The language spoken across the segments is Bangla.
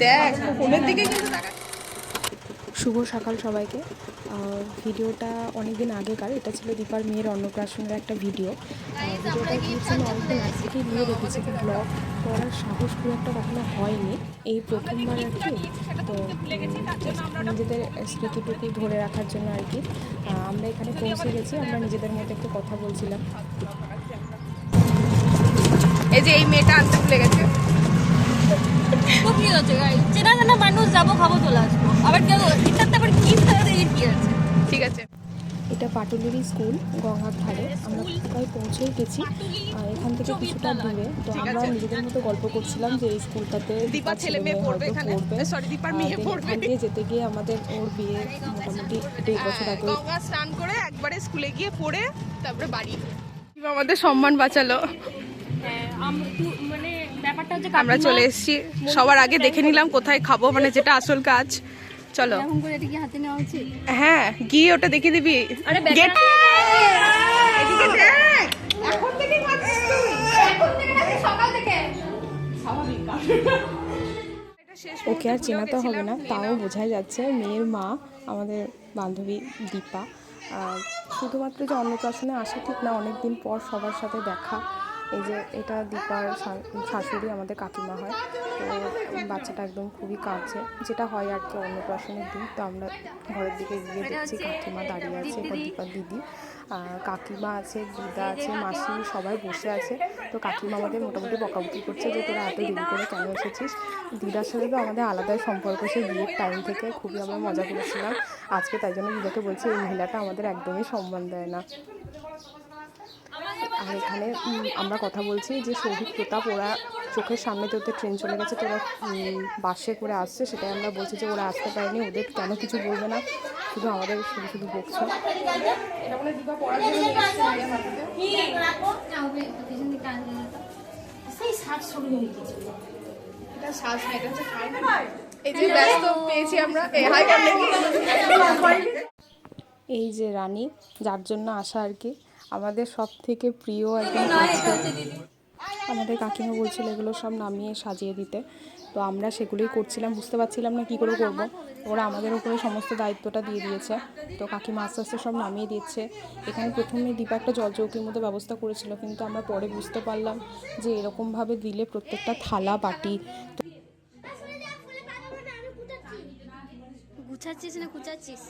দেখ ফোনের দিকে কিন্তু তাকা। শুভ সকাল সবাইকে। ভিডিওটা অনেকদিন আগেকার, এটা ছিল দীপার মেয়ের অন্নপ্রাশনের একটা ভিডিও। ভিডিওটা কিছু অনেকদিন আগে থেকেই নিয়ে রেখেছি, তো ব্লগ করার সাহস খুব একটা কখনো হয়নি, এই প্রথমবার আর কি। তো নিজেদের স্মৃতিটুকু ধরে রাখার জন্য আর কি আমরা এখানে পৌঁছে গেছি। আমরা নিজেদের মধ্যে একটু কথা বলছিলাম। এই যে এই মেয়েটা আনতে ভুলে গেছে। খুব কি হচ্ছে চেনা জানা মানুষ, যাবো খাবো চলে আসবো, আবার কেউ এটাতে আবার কি কি আছে। ঠিক আছে, এটা পাটুলিরই স্কুল, গঙ্গার ধারে। আমরা প্রায় পৌঁছেই গেছি, এখান থেকে কিছুটা দূরে। তো আমরা নিজেদের মতো গল্প করছিলাম যে এই স্কুলটাতে দীপার ছেলে মেয়ে পড়বে, এখান দিয়ে যেতে গিয়ে আমাদের ওর বিয়ে মোটামুটি 1.5 বছর আগে। গঙ্গা স্নান করে একবারে স্কুলে গিয়ে পড়ে তারপরে বাড়ি। আমাদের সম্মান বাঁচালো। মানে ব্যাপারটা হচ্ছে আমরা চলে এসেছি, সবার আগে দেখে নিলাম কোথায় খাবো, মানে যেটা আসল কাজ। চলো হ্যাঁ গিয়ে ওটা দেখে দিবি। ওকে আর চেনাতে হবে না, তাও বোঝাই যাচ্ছে মেয়ের মা আমাদের বান্ধবী দীপা। শুধুমাত্র যে অন্নপ্রাশনে আসা ঠিক না, অনেকদিন পর সবার সাথে দেখা। এই যে এটা দীপার শাশুড়ি, আমাদের কাকিমা হয়। তো বাচ্চাটা একদম খুবই কাঁদছে, যেটা হয় আর কি অন্নপ্রাশনের দিন। তো আমরা ঘরের দিকে গিয়ে দেখছি কাকিমা দাঁড়িয়ে আছে, এবার দীপার দিদি, কাকিমা আছে, দিদা আছে, মাসি, সবাই বসে আছে। তো কাকিমা আমাদের মোটামুটি বকাবকি করছে যে তোরা এত দেরি করে কেন এসেছিস। দিদার সাথে তো আমাদের আলাদাই সম্পর্ক, সেই বিয়ের টাইম থেকে খুবই আমরা মজা করেছিলাম। আজকে তাই জন্য দিদাকে বলছি এই মহিলাটা আমাদের একদমই সম্মান দেয় না। আর এখানে আমরা কথা বলছি যে শহীদ প্রতাপ, ওরা চোখের সামনে তো ওদের ট্রেন চলে গেছে, তো ওরা বাসে করে আসছে, সেটাই আমরা বলছি যে ওরা আসতে পারেনি, ওদের কেন কিছু বলবে না, শুধু আমাদের শুধু শুধু বকছে। এই যে রানী, যার জন্য আসা আর কি, আমাদের সব থেকে প্রিয় একদম। আমাদের কাকিমা বলছিল এগুলো সব নামিয়ে সাজিয়ে দিতে, তো আমরা সেগুলোই করছিলাম, বুঝতে পারছিলাম না কী করে করবো। ওরা আমাদের উপরে সমস্ত দায়িত্বটা দিয়ে দিয়েছে। তো কাকিমা আস্তে আস্তে সব নামিয়ে দিচ্ছে। এখানে প্রথমে দীপা একটা জলচৌকির মতো ব্যবস্থা করেছিল, কিন্তু আমরা পরে বুঝতে পারলাম যে এরকমভাবে দিলে প্রত্যেকটা থালা বাটি। গুছাচ্ছিস না কুচাচ্ছিস?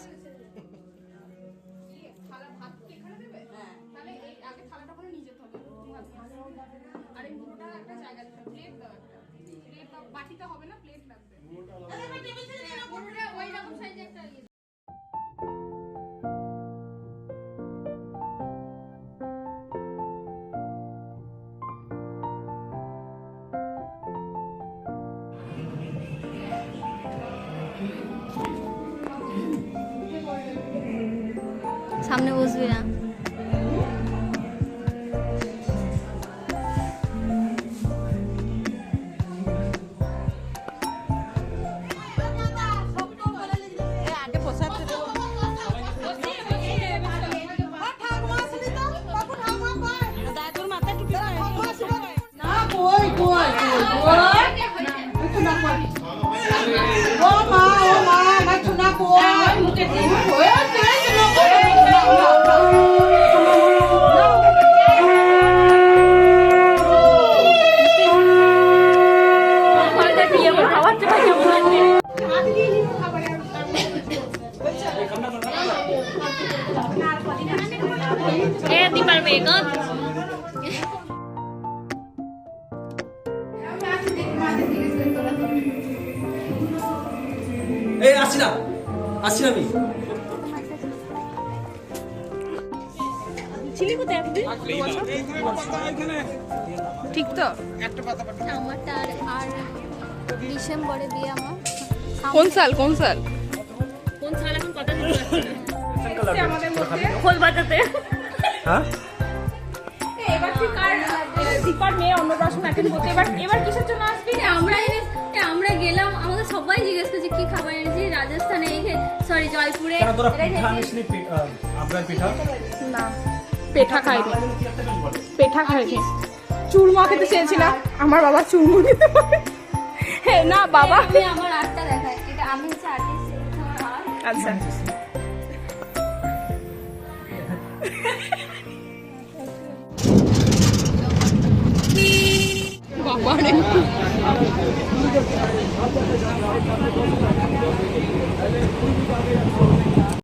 সামনে বসবি না। দীপার মেকআপ এই আসছি না আমি। ঠিক তো? আমারটা আর ডিসেম্বরে বিয়ে আমার। কোন সাল এখন কথা খোল বাজাতে। হ্যাঁ এবার ঠিক আর দীপার মেয়ে অন্নপ্রাশন অ্যাটেন্ড করতে এবার কিসের জন্য আসবি? আমরা গেলাম, আমাদের সবাই জিজ্ঞেস করছে কি খাবার এনেছি। রাজস্থানে সরি জয়পুরে না, পেঠা খাইনি। চুরমা খেতে চেয়েছিলাম, আমার বাবা চুরমু দিতে পারে। হ্যাঁ না বাবা, আমি আমার আর্টটা দেখাই, এটা আমি হচ্ছে আর্টিস্ট। আচ্ছা